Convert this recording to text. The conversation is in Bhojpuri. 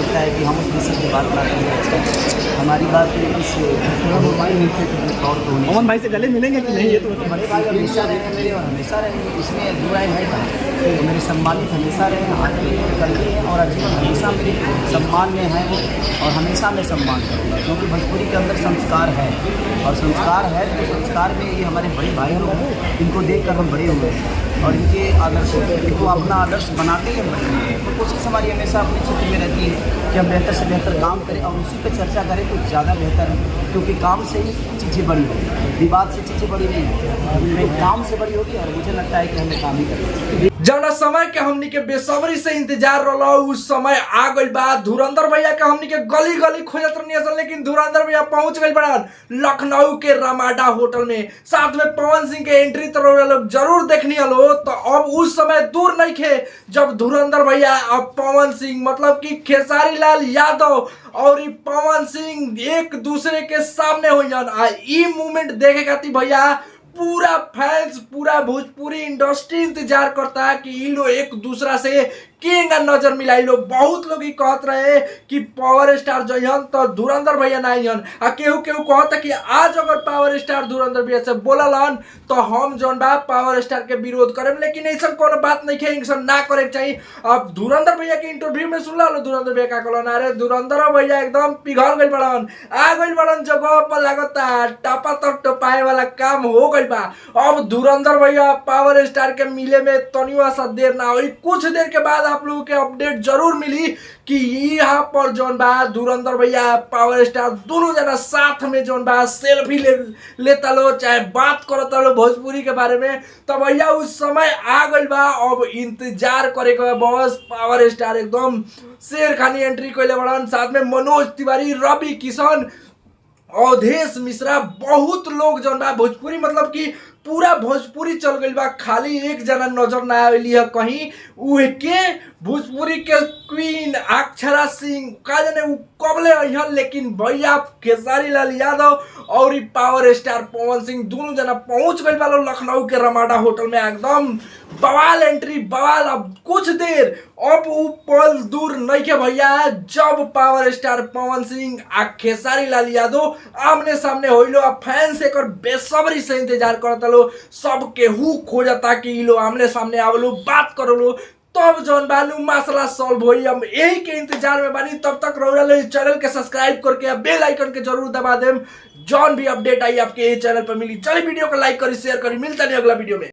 लगता है कि हम उस विषय की बात ना करें। हमारी बात इस मोहन भाई से गले मिलेंगे कि नहीं, ये तो बड़े भाई हमेशा रहेंगे मेरे और हमेशा रहेंगे, इसमें बुरा है था। तो मेरे सम्मानित हमेशा रहे, आज भी कल भी हैं और आजीवन हमेशा मेरे सम्मान में है वो, और हमेशा मैं सम्मान करूँगा, क्योंकि भोजपुरी के अंदर संस्कार है, और संस्कार है तो संस्कार में ये हमारे बड़े भाई लोग हैं, इनको देख कर हम बड़े हुए हैं और इनके आदर्श इनको अपना आदर्श बनाते ही हम बड़े हुए हैं। तो कोशिश हमारी हमेशा अपने क्षेत्र में रहती है कि हम बेहतर से बेहतर काम करें और उसी पर चर्चा करें तो ज़्यादा बेहतर है, क्योंकि काम से ही चीज़ें बड़ी होगी, विवाद से चीज़ें बड़ी नहीं होगी, काम से बड़ी होगी। और मुझे लगता है कि हमें काम ही करना जौना समय के हमनी के बेसब्री से इंतजार रहा उस समय आ गई बात। धुरंधर भैया के हमनी के गली गली खोजत रहनी असल, लेकिन धुरंधर भैया पहुंच गई बड़ान लखनऊ के रामाडा होटल में। साथ में पवन सिंह के एंट्री तो लोग जरूर देखनी हलो। तो अब उस समय दूर नहीं खे जब धुरंधर भैया अब पवन सिंह मतलब कि खेसारी लाल यादव और पवन सिंह एक दूसरे के सामने हो ई मूवमेंट देखे खातिर भैया पूरा फैंस पूरा भोजपुरी इंडस्ट्री इंतजार करता है कि ये लोग एक दूसरा से केंगा नजर मिलाई लो। बहुत लोग कहत रहे कि पावर स्टार जइहन तो धुरंधर भैया ना आइहन, आ केहू केहू कहता कि आज अगर पावर स्टार धुरंधर भैया से बोललन तो हम जौन बा पावर स्टार के विरोध करें, लेकिन ऐसा कोनो बात नहीं है, ऐसा ना करे चाहिए। अब धुरंधर भैया के इंटरव्यू में सुन लो धुरंधर भैया का कहलन, अरे धुरंधर भैया एकदम पिघल गई बड़न, आ गई बड़न जगह पर लगता टापा तक टपाए वाला काम हो गई बा। अब धुरंधर भैया पावर स्टार के मिले में तनियो सा देर ना हुई, कुछ देर के बाद आप लोगों के अपडेट जरूर मिली कि यहाँ पर जौन बा धुरंधर भैया पावर स्टार दोनों जना साथ में जौन बा सेल्फी लेता लो चाहे बात करता लो भोजपुरी के बारे में। तो भैया उस समय आ गई बा, अब इंतजार करे के बस। पावर स्टार एकदम शेर खानी एंट्री कैले बड़न, साथ में मनोज तिवारी, रवि किशन, अवधेश मिश्रा, बहुत लोग जौन बा भोजपुरी मतलब कि पूरा भोजपुरी चल गई बा, खाली एक जना नजर ना आवेली है कहीं, उहे के भोजपुरी के क्वीन अक्षरा सिंह का जाने उ कबले अइहन। लेकिन भैया खेसारी लाल यादव और पावर स्टार पवन सिंह दोनों जना पहुंच गई बा लखनऊ के रामाडा होटल में। एकदम बवाल एंट्री बवाल। अब कुछ देर अब उ पल दूर नहीं के भैया जब पावर स्टार पवन सिंह आ खेसारी लाल यादव आमने सामने होइलो। अब फैंस एक बेसब्री से इंतजार करता लो, सब केहू खोजता कि लो आमने सामने आवलो बात करो, तब जौन बालू मसला सॉल्व होई। हम यही के इंतजार में बानी, तब तक रउरा लोग चैनल के सब्सक्राइब करके बेल आइकन के जरूर दबा देम, जौन भी अपडेट आई आपके ये चैनल पर मिली। चलिए वीडियो को लाइक करी शेयर करी, मिलता नहीं अगला वीडियो में।